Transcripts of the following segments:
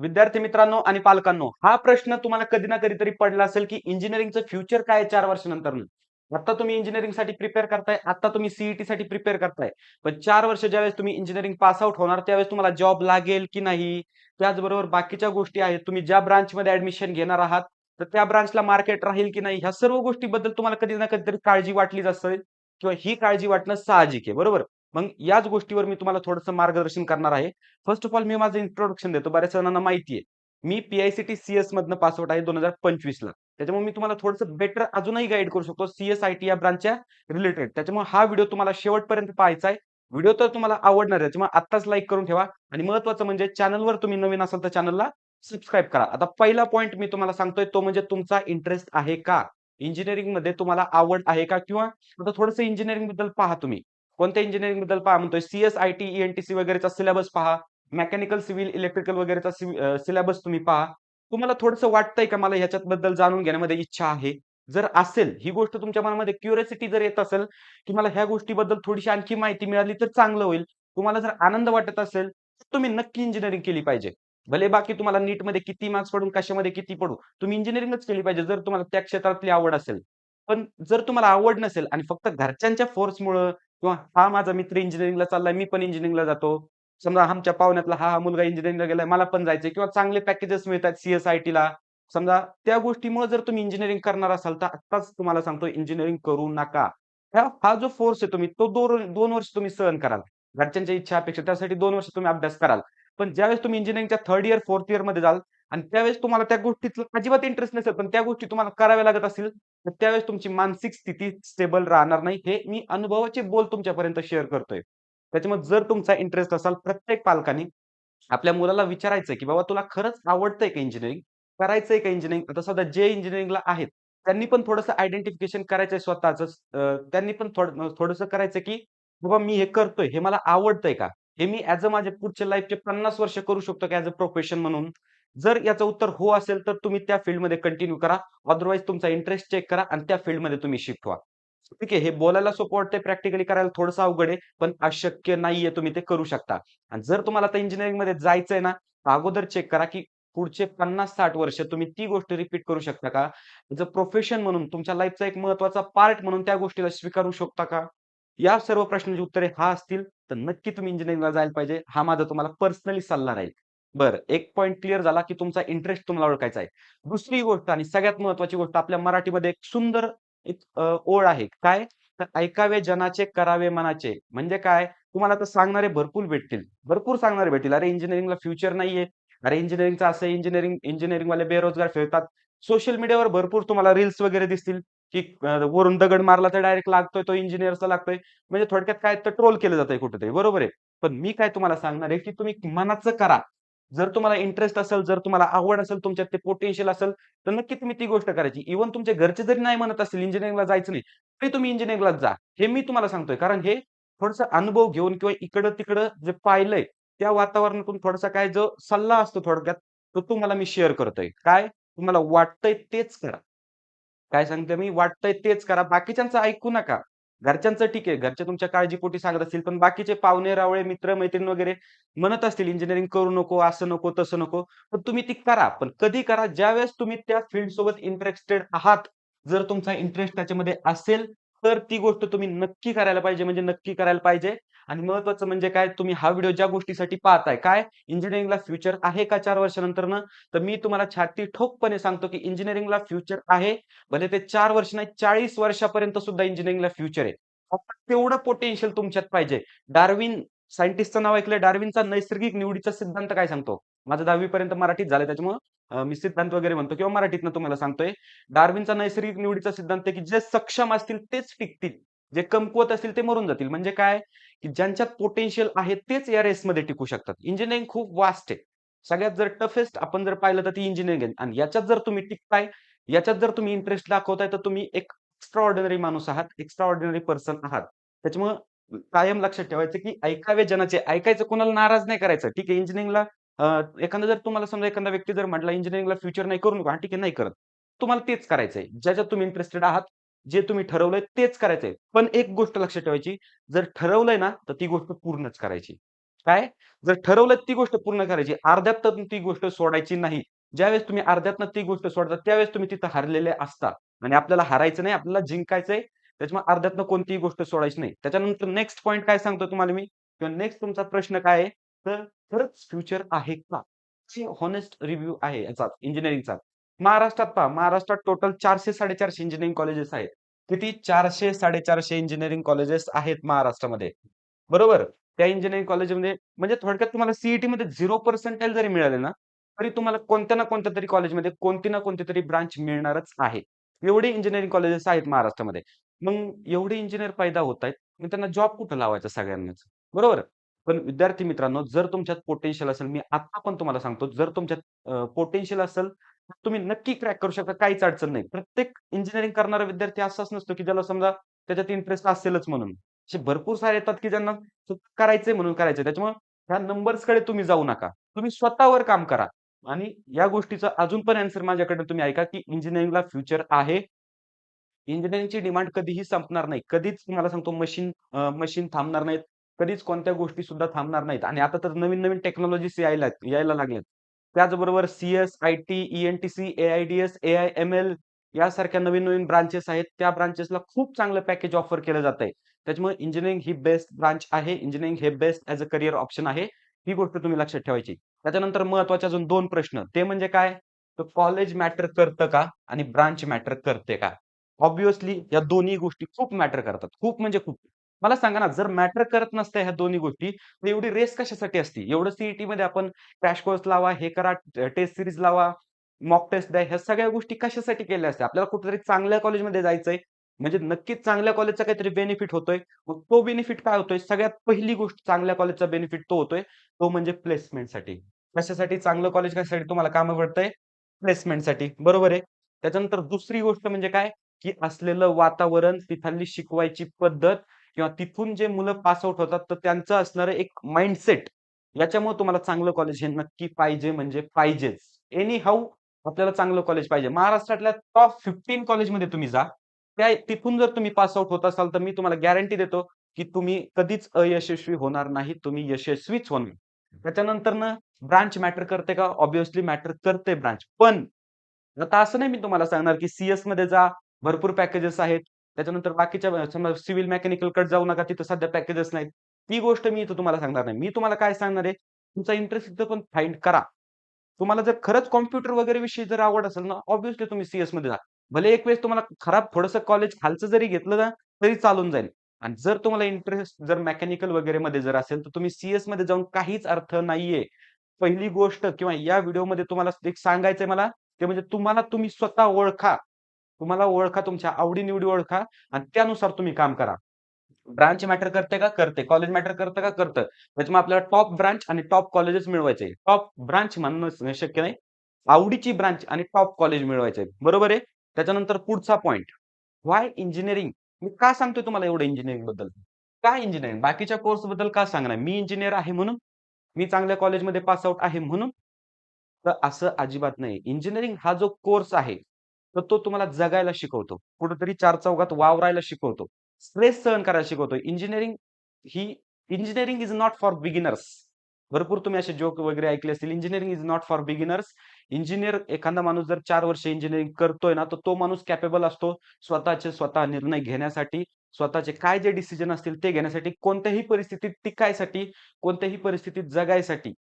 विद्यार्थी मित्रांनो आणि पालकांनो, हा प्रश्न तुम्हाला कधी ना कधीतरी पडला असेल, की इंजिनिअरिंगचं फ्युचर काय आहे 4 वर्षानंतर? आता तुम्ही इंजिनिअरिंगसाठी प्रिपेअर करताय, आता तुम्ही साठी प्रिपेअर करताय. पण 4 वर्ष ज्यावेळेस तुम्ही इंजिनिअरिंग पास आउट होणार, त्यावेळेस तुम्हाला जॉब लागेल की नाही? त्याचबरोबर बाकीच्या गोष्टी आहेत. तुम्ही ज्या ब्रांचमध्ये ॲडमिशन घेणार आहात, तर त्या ब्रांचला मार्केट राहील की नाही? ह्या सर्व गोष्टीबद्दल तुम्हाला कधी ना कधीतरी काळजी वाटलीच असेल किंवा ही काळजी वाटणं साहजिक आहे, बरोबर? मग याच गोष्टीवर मी तुम्हाला थोडंसं मार्गदर्शन करणार आहे. फर्स्ट ऑफ ऑल मी माझं इंट्रोडक्शन देतो. बऱ्याच जणांना माहिती आहे. मी पी-आय-सी-टी सी-एस मधनं पास आउट आहे 2025 ला. त्याच्यामुळे मी तुम्हाला थोडंसं बेटर अजूनही गाईड करू शकतो सी-एस-आय-टी या ब्रांचच्या रिलेटेड. त्याच्यामुळे हा व्हिडिओ तुम्हाला शेवटपर्यंत पाहायचा आहे. व्हिडिओ तर तुम्हाला आवडणार आहे. त्याच्यामुळे आत्ताच लाईक करून ठेवा आणि महत्त्वाचं म्हणजे चॅनलवर तुम्ही नवीन असाल तर चॅनलला सबस्क्राईब करा. आता पहिला पॉइंट मी तुम्हाला सांगतोय तो म्हणजे तुमचा इंटरेस्ट आहे का? इंजिनिअरिंगमध्ये तुम्हाला आवड आहे का? किंवा आता थोडंसं इंजिनिअरिंगबद्दल पहा तुम्ही. कोणत्या इंजिनिअरिंगबद्दल पहा म्हणतोय? सी-एस-आय-टी, ई-एन-टी-सी वगैरेचा सिलेबस पहा. मेकॅनिकल, सिव्हिल, इलेक्ट्रिकल वगैरेचा सिलेबस तुम्ही पहा. तुम्हाला थोडंसं वाटतंय का मला ह्याच्याबद्दल जाणून घेण्यामध्ये इच्छा आहे? जर असेल, ही गोष्ट तुमच्या मनामध्ये क्युरिओसिटी जर येत असेल, की मला ह्या गोष्टीबद्दल थोडीशी आणखी माहिती मिळाली तर चांगलं होईल. तुम्हाला जर आनंद वाटत असेल, तर तुम्ही नक्की इंजिनिअरिंग केली पाहिजे. भले बाकी तुम्हाला नीटमध्ये किती मार्क्स पडून, कशामध्ये किती पडू, तुम्ही इंजिनिअरिंगच केली पाहिजे जर तुम्हाला त्या क्षेत्रातली आवड असेल. पण जर तुम्हाला आवड नसेल आणि फक्त घरच्यांच्या फोर्समुळं किंवा हा माझा मित्र इंजिनिअरिंगला चाललाय, मी पण इंजिनिअरिंगला जातो. समजा आमच्या पाहुण्यातला हा मुलगा इंजिनिअरिंगला गेलाय, मला पण जायचंय किंवा चांगले पॅकेजेस मिळतात सी-एस-आय-टीला. समजा त्या गोष्टीमुळे जर तुम्ही इंजिनिअरिंग करणार असाल, तर आत्ताच तुम्हाला सांगतो इंजिनिअरिंग करू नका. हा जो फोर्स आहे तुम्ही तो 2 वर्ष तुम्ही सहन कराल. घरच्यांच्या इच्छा, अपेक्षा त्यासाठी 2 वर्ष तुम्ही अभ्यास कराल. पण ज्यावेळेस तुम्ही इंजिनिअरिंगच्या 3rd इयर, 4th इयरमध्ये जाल आणि त्यावेळेस तुम्हाला त्या गोष्टीतलं अजिबात इंटरेस्ट नसेल, पण त्या गोष्टी तुम्हाला कराव्या लागत असतील, तर त्यावेळेस तुमची मानसिक स्थिती स्टेबल राहणार नाही. हे मी अनुभवाचे बोल तुमच्यापर्यंत शेअर करतोय. त्याच्यामुळे जर तुमचा इंटरेस्ट असाल, प्रत्येक पालकांनी आपल्या मुलाला विचारायचंय, की "बाबा तुला खरंच आवडतंय का इंजिनिअरिंग? करायचंय का इंजिनिअरिंग?" आता सध्या जे इंजिनिअरिंगला आहेत, त्यांनी पण थोडंसं आयडेंटिफिकेशन करायचंय स्वतःचंच. त्यांनी पण थोडंसं करायचं, की "बाबा मी हे करतोय, हे मला आवडतंय का? हे मी ॲज अ माझे पुढच्या लाईफचे 50 वर्ष करू शकतो का ॲज अ प्रोफेशन म्हणून?" जर याचं उत्तर हो असेल, तर तुम्ही त्या फील्डमध्ये कंटिन्यू करा. अदरवाईज तुमचा इंटरेस्ट चेक करा आणि त्या फील्डमध्ये तुम्ही शिफ्ट व्हा. ठीक आहे, हे बोलायला सोपं वाटतंय, प्रॅक्टिकली करायला थोडंसं अवघड आहे, पण अशक्य नाहीये, तुम्ही ते करू शकता. आणि जर तुम्हाला आता इंजिनिअरिंगमध्ये जायचंय ना, तर अगोदर चेक करा, की पुढचे 50-60 वर्ष तुम्ही ती गोष्ट रिपीट करू शकता का? ॲज प्रोफेशन म्हणून तुमच्या लाईफचा एक महत्त्वाचा पार्ट म्हणून त्या गोष्टीला स्वीकारू शकता का? या सर्व प्रश्नांची उत्तरे हां असतील, तर नक्की तुम्ही इंजिनिअरिंगला जायला पाहिजे. हा माझा तुम्हाला पर्सनली सल्ला राहील. बरं, एक पॉइंट क्लिअर झाला, की तुमचा इंटरेस्ट तुम्हाला ओळखायचा आहे. दुसरी गोष्ट आणि सगळ्यात महत्त्वाची गोष्ट आपल्या मराठीमध्ये एक सुंदर ओळ आहे. काय? तर ऐकावे जनाचे, करावे मनाचे. म्हणजे काय? तुम्हाला आता सांगणारे भरपूर भेटतील. भरपूर सांगणारे भेटतील. "अरे, इंजिनिअरिंगला फ्युचर नाहीये. अरे, इंजिनिअरिंगचं असं आहे, इंजिनिअरिंगवाले बेरोजगार फिरतात." सोशल मीडियावर भरपूर तुम्हाला रील्स वगैरे दिसतील, की वरून दगड मारला तर डायरेक्ट लागतोय, तो इंजिनिअरचा लागतोय. म्हणजे थोडक्यात काय तर ट्रोल केलं जातंय कुठेतरी, बरोबर आहे. पण मी काय तुम्हाला सांगणार आहे, की तुम्ही मनाचं करा. जर तुम्हाला इंटरेस्ट असेल, जर तुम्हाला आवड असेल, तुमच्यात ते पोटेन्शियल असेल, तर नक्की तुम्ही ती गोष्ट करायची. इव्हन तुमचे घरचे जरी नाही म्हणत असतील इंजिनिअरिंगला जायचं नाही, तरी तुम्ही इंजिनिअरिंगलाच जा. हे मी तुम्हाला सांगतोय. कारण हे थोडंसं अनुभव घेऊन किंवा इकडं-तिकडं जे पाहिलंय, त्या वातावरणातून थोडासा काय जो सल्ला असतो थोडक्यात, तो तुम्हाला मी शेअर करतोय. काय? तुम्हाला वाटतंय तेच करा. काय सांगतोय मी? वाटतंय तेच करा. बाकीच्यांचं ऐकू नका. घरच्यांचं ठीक आहे. घरचे तुमच्या काळजीपोटी सांगत असतील, पण बाकीचे पाहुणे-रावळे, मित्र-मैत्रीण वगैरे म्हणत असतील, "इंजिनिअरिंग करू नको, असं नको, तसं नको." पण तुम्ही ती करा. पण कधी करा? ज्यावेळेस तुम्ही त्या फील्डसोबत इंटरेस्टेड आहात. जर तुमचा इंटरेस्ट त्याच्यामध्ये असेल, तर ती गोष्ट तुम्ही नक्की करायला पाहिजे, म्हणजे नक्की करायला पाहिजे. आणि महत्त्वाचं म्हणजे काय? तुम्ही हा व्हिडिओ ज्या गोष्टीसाठी पाहताय, काय? इंजिनिअरिंगला फ्युचर आहे का 4 वर्षानंतरनं? तर मी तुम्हाला छाती ठोकपणे सांगतो, की इंजिनिअरिंगला फ्युचर आहे. भले ते 4 वर्ष नाही 40 वर्षापर्यंत सुद्धा इंजिनिअरिंगला फ्युचर आहे. फक्त तेवढं पोटेन्शियल तुमच्यात पाहिजे. डार्विन सायंटिस्टचं नाव ऐकलंय. डार्विनचा नैसर्गिक निवडीचा सिद्धांत काय सांगतो? माझं 10वी पर्यंत मराठीत झालंय त्याच्यामुळं मी सिद्धांत वगैरे म्हणतो किंवा मराठीतनं तुम्हाला सांगतोय. डार्विनचा नैसर्गिक निवडीचा सिद्धांत आहे, की जे सक्षम असतील तेच टिकतील. जे कमकुवत असतील ते मरून जातील. म्हणजे काय? की ज्यांच्यात पोटेन्शियल आहे तेच या रेसमध्ये टिकू शकतात. इंजिनिअरिंग खूप वास्ट आहे. सगळ्यात जर टफेस्ट आपण जर पाहिलं तर ती इंजिनिअरिंग आहे आणि याच्यात जर तुम्ही टिकताय याच्यात जर तुम्ही इंटरेस्ट दाखवताय, तर तुम्ही एक एक्स्ट्राऑर्डिनरी माणूस आहात, एक्स्ट्राऑर्डिनरी पर्सन आहात. त्याच्यामुळं कायम लक्षात ठेवायचं, की ऐकावे जनाचे. ऐकायचं कोणाला नाराज नाही करायचं. ठीक आहे, इंजिनिअरिंगला एखादा जर तुम्हाला समजा एखादा व्यक्ती जर म्हटला, "इंजिनिअरिंगला फ्युचर नाही, करू नका." हां, ठीक आहे, नाही करत. तुम्हाला तेच करायचंय. ज्याच्यात तुम्ही इंटरेस्टेड आहात, जे तुम्ही ठरवलंय तेच करायचंय. पण एक गोष्ट लक्षात ठेवायची, जर ठरवलंय ना, तर ती गोष्ट पूर्णच करायची. काय? जर ठरवलं ती गोष्ट पूर्ण करायची. अर्ध्यातून ती गोष्ट सोडायची नाही. ज्यावेळेस तुम्ही अर्ध्यातनं ती गोष्ट सोडता, त्यावेळेस तुम्ही तिथं हारलेले असता आणि आपल्याला हारायचं नाही, आपल्याला जिंकायचंय. त्याच्यामुळे अर्ध्यातनं कोणतीही गोष्ट सोडायची नाही. त्याच्यानंतर नेक्स्ट पॉइंट काय सांगतो तुम्हाला मी किंवा नेक्स्ट तुमचा प्रश्न काय आहे? तर खरंच फ्युचर आहे का? हॉनेस्ट रिव्ह्यू आहे याचा इंजिनिअरिंगचा. महाराष्ट्रात पहा, महाराष्ट्रात टोटल 400-450 इंजिनिअरिंग कॉलेजेस आहेत. किती? 400-450 इंजिनिअरिंग कॉलेजेस आहेत महाराष्ट्रामध्ये. बरोबर? त्या इंजिनिअरिंग कॉलेजमध्ये म्हणजे थोडक्यात तुम्हाला सीईटीमध्ये 0% जरी मिळाले ना, तरी तुम्हाला कोणत्या ना कोणत्या तरी कॉलेजमध्ये कोणती ना कोणती तरी ब्रांच मिळणारच आहे. एवढे इंजिनिअरिंग कॉलेजेस आहेत महाराष्ट्रामध्ये. मग एवढे इंजिनिअर पैदा होत आहेत, मग त्यांना जॉब कुठं लावायचा सगळ्यांनाच? बरोबर? पण विद्यार्थी मित्रांनो, जर तुमच्यात पोटेन्शियल असेल, मी आता पण तुम्हाला सांगतो, जर तुमच्यात पोटेन्शियल असेल, तर तुम्ही नक्की क्रॅक करू शकता. काहीच अडचण नाही. प्रत्येक इंजिनिअरिंग करणारा विद्यार्थी असाच नसतो, की ज्याला समजा त्याच्यात इंटरेस्ट असेलच म्हणून. असे भरपूर सारे येतात, की ज्यांना फक्त करायचंय म्हणून करायचंय. त्याच्यामुळे ह्या नंबर्सकडे तुम्ही जाऊ नका. तुम्ही स्वतःवर काम करा आणि या गोष्टीचा अजून पण ॲन्सर माझ्याकडनं तुम्ही ऐका, की इंजिनिअरिंगला फ्युचर आहे. इंजिनिअरिंगची डिमांड कधीही संपणार नाही. कधीच तुम्हाला सांगतो मशीन थांबणार नाहीत. कधीच कोणत्या गोष्टी सुद्धा थांबणार नाहीत आणि आता तर नवीन-नवीन टेक्नॉलॉजीज यायला लागल्यात. त्याचबरोबर सी-एस, आय-टी, ई-एन-टी-सी, ए-आय-डी-एस, ए-आय-एम-एल यासारख्या नवीन-नवीन ब्रांचेस आहेत. त्या ब्रांचेसला खूप चांगलं पॅकेज ऑफर केलं जातंय. त्याच्यामुळे इंजिनिअरिंग ही बेस्ट ब्रांच आहे. इंजिनिअरिंग हे best as a career option आहे. ही गोष्ट तुम्ही लक्षात ठेवायची. त्याच्यानंतर महत्त्वाचे अजून 2 प्रश्न. ते म्हणजे काय? तर कॉलेज मॅटर करतं का? आणि ब्रांच मॅटर करते का? ऑब्व्हियसली या दोन्ही गोष्टी खूप मॅटर करतात. खूप म्हणजे खूप. मला सांगा ना, जर मॅटर करत नसत्या ह्या दोन्ही गोष्टी, तर एवढी रेस कशासाठी असती? एवढं सीईटीमध्ये आपण क्रॅश कोर्स लावा, हे करा, टेस्ट सीरीज लावा, मॉक टेस्ट द्या, ह्या सगळ्या गोष्टी कशासाठी केल्या असत्या? आपल्याला कुठेतरी चांगल्या कॉलेजमध्ये जायचंय, म्हणजे नक्कीच चांगल्या कॉलेजचा काहीतरी बेनिफिट होतोय. मग तो बेनिफिट काय होतोय? सगळ्यात पहिली गोष्ट चांगल्या कॉलेजचा बेनिफिट तो होतोय, तो म्हणजे प्लेसमेंटसाठी. कशासाठी? चांगलं कॉलेज कशासाठी तुम्हाला कामं पडतंय? प्लेसमेंटसाठी. बरोबर आहे. त्याच्यानंतर दुसरी गोष्ट म्हणजे काय? की असलेलं वातावरण, तिथली शिकवायची पद्धत किंवा तिथून जे मुलं पास आउट होतात, तर त्यांचं असणारं एक माइंडसेट याच्यामुळे तुम्हाला चांगलं कॉलेज हे नक्की पाहिजे म्हणजे पाहिजेच. एनी हाऊ आपल्याला चांगलं कॉलेज पाहिजे. महाराष्ट्रातल्या टॉप 15 कॉलेजमध्ये तुम्ही जा. तिथून जर तुम्ही पास आउट होत असाल, तर मी तुम्हाला गॅरंटी देतो, की तुम्ही कधीच अयशस्वी होणार नाही. तुम्ही यशस्वीच होणार. त्याच्यानंतरनं ब्रांच मॅटर करते का? ऑब्व्हियसली मॅटर करते ब्रांच. पण आता असं नाही मी तुम्हाला सांगणार, की सी-एसमध्ये जा, भरपूर पॅकेजेस आहेत. त्याच्यानंतर बाकीच्या समजा सिव्हिल मेकॅनिकलकडे जाऊ नका, तिथं सध्या पॅकेजेस नाहीत. ती गोष्ट मी इथं तुम्हाला सांगणार नाही. मी तुम्हाला काय सांगणार आहे, तुमचा इंटरेस्ट तिथं पण फाइंड करा. तुम्हाला जर खरंच कॉम्प्युटर वगैरे विषयी जर आवड असेल ना, ऑब्व्हियसली तुम्ही सी-एसमध्ये जा. भले एक वेळेस तुम्हाला खराब थोडंसं कॉलेज खालचं जरी घेतलं ना, तरी चालून जाईल. आणि जर तुम्हाला इंटरेस्ट जर मेकॅनिकल वगैरेमध्ये जर असेल, तर तुम्ही सी-एसमध्ये जाऊन काहीच अर्थ नाहीये. पहिली गोष्ट किंवा या व्हिडिओमध्ये तुम्हाला एक सांगायचंय मला, ते म्हणजे तुम्ही स्वतः ओळखा. तुम्हाला ओळखा, तुमच्या आवडी-निवडी ओळखा आणि त्यानुसार तुम्ही काम करा. ब्रांच मॅटर करते का? करते. कॉलेज मॅटर करतं का? करतं. त्याच्यामुळे आपल्याला टॉप ब्रांच आणि टॉप कॉलेजेस मिळवायचे. टॉप ब्रांच म्हणणं शक्य नाही. आवडीची ब्रांच आणि टॉप कॉलेज मिळवायचे. बरोबर आहे? त्याच्यानंतर पुढचा पॉइंट. व्हाय इंजिनिअरिंग? मी का सांगतोय तुम्हाला एवढं इंजिनिअरिंगबद्दल? का इंजिनिअरिंग? बाकीच्या कोर्सबद्दल का सांगणार? मी इंजिनिअर आहे म्हणून? मी चांगल्या कॉलेजमध्ये पास आउट आहे म्हणून? तर असं अजिबात नाही. इंजिनिअरिंग हा जो कोर्स आहे, तर तो तुम्हाला जगायला शिकवतो. कुठेतरी चार चौघात वावरायला शिकवतो. स्ट्रेस सहन करायला शिकवतो. ही engineering is not for beginners. भरपूर तुम्ही असे जोक वगैरे ऐकले असतील. Engineering is not for beginners. Engineer एखादा माणूस जर 4 वर्ष इंजिनिअरिंग करतोय ना, तर तो माणूस कॅपेबल असतो स्वतःचे स्वतः निर्णय घेण्यासाठी, स्वतःचे काय जे डिसिजन असतील ते घेण्यासाठी, कोणत्याही परिस्थितीत टिकायसाठी, कोणत्याही परिस्थितीत जगायसाठी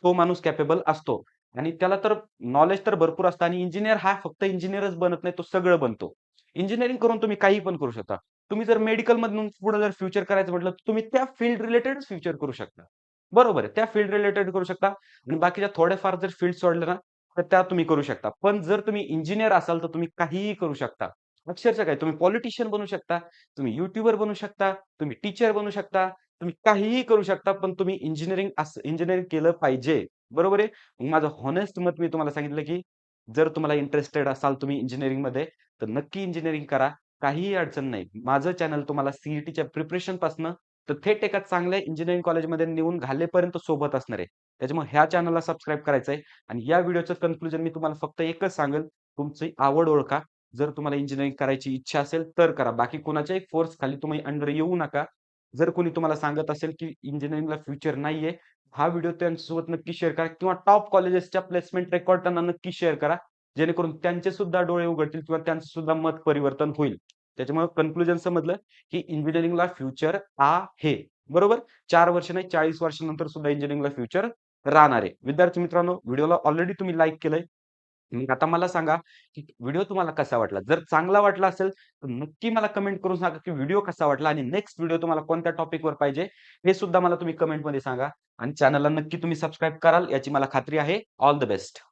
तो माणूस कॅपेबल असतो. आणि त्याला तर नॉलेज तर भरपूर असतं आणि इंजिनिअर हा फक्त इंजिनिअरच बनत नाही, तो सगळं बनतो. इंजिनिअरिंग करून तुम्ही काहीही पण करू शकता. तुम्ही जर मेडिकलमधून पुढे जर फ्युचर करायचं म्हटलं, तर तुम्ही त्या फील्ड रिलेटेडच फ्युचर करू शकता. बरोबर आहे. त्या फील्ड रिलेटेड करू शकता आणि बाकीच्या थोड्याफार जर फील्ड सोडल्या ना, तर त्या तुम्ही करू शकता. पण जर तुम्ही इंजिनिअर असाल, तर तुम्ही काहीही करू शकता. अक्षरशः काय तुम्ही पॉलिटिशियन बनू शकता, तुम्ही यूट्यूबर बनू शकता, तुम्ही टीचर बनू शकता, तुम्ही काहीही करू शकता, पण तुम्ही इंजिनिअरिंग केलं पाहिजे. बरोबर आहे? मग माझं हॉनेस्ट मत मी तुम्हाला सांगितलं, की जर तुम्हाला इंटरेस्टेड असाल तुम्ही इंजिनिअरिंगमध्ये, तर नक्की इंजिनिअरिंग करा. काहीही अडचण नाही. माझं चॅनल तुम्हाला सीईटीच्या प्रिपरेशनपासनं तर थेट एका चांगल्या इंजिनिअरिंग कॉलेजमध्ये नेऊन घालेपर्यंत सोबत असणार आहे. त्याच्यामुळे ह्या चॅनलला सबस्क्राईब करायचंय आणि या व्हिडिओचं कन्क्लुजन मी तुम्हाला फक्त एकच सांगेल, तुमची आवड ओळखा. जर तुम्हाला इंजिनिअरिंग करायची इच्छा असेल तर करा. बाकी कोणाच्याही फोर्स खाली तुम्ही अंडर येऊ नका. जर कोणी तुम्हाला सांगत असेल, की इंजिनिअरिंगला फ्युचर नाहीये, हा व्हिडिओ त्यांच्यासोबत नक्की शेअर करा किंवा टॉप कॉलेजेसच्या प्लेसमेंट रेकॉर्ड त्यांना नक्की शेअर करा. जेणेकरून त्यांचे सुद्धा डोळे उघडतील किंवा त्यांचं सुद्धा मत परिवर्तन होईल. त्याच्यामुळे कन्क्लुजन समजलं, की इंजिनिअरिंगला फ्युचर आहे. बरोबर? 4 वर्ष नाही 40 वर्षानंतर सुद्धा इंजिनिअरिंगला फ्युचर राहणार आहे. विद्यार्थी मित्रांनो, व्हिडिओला ऑलरेडी तुम्ही लाईक केलंय. मग आता मला सांगा, की व्हिडिओ तुम्हाला कसा वाटला? जर चांगला वाटला असेल, तर नक्की मला कमेंट करून सांगा, की व्हिडिओ कसा वाटला आणि नेक्स्ट व्हिडिओ तुम्हाला कोणत्या टॉपिकवर पाहिजे, हे सुद्धा मला तुम्ही कमेंटमध्ये सांगा आणि चॅनलला नक्की तुम्ही सबस्क्राईब कराल याची मला खात्री आहे. All the best.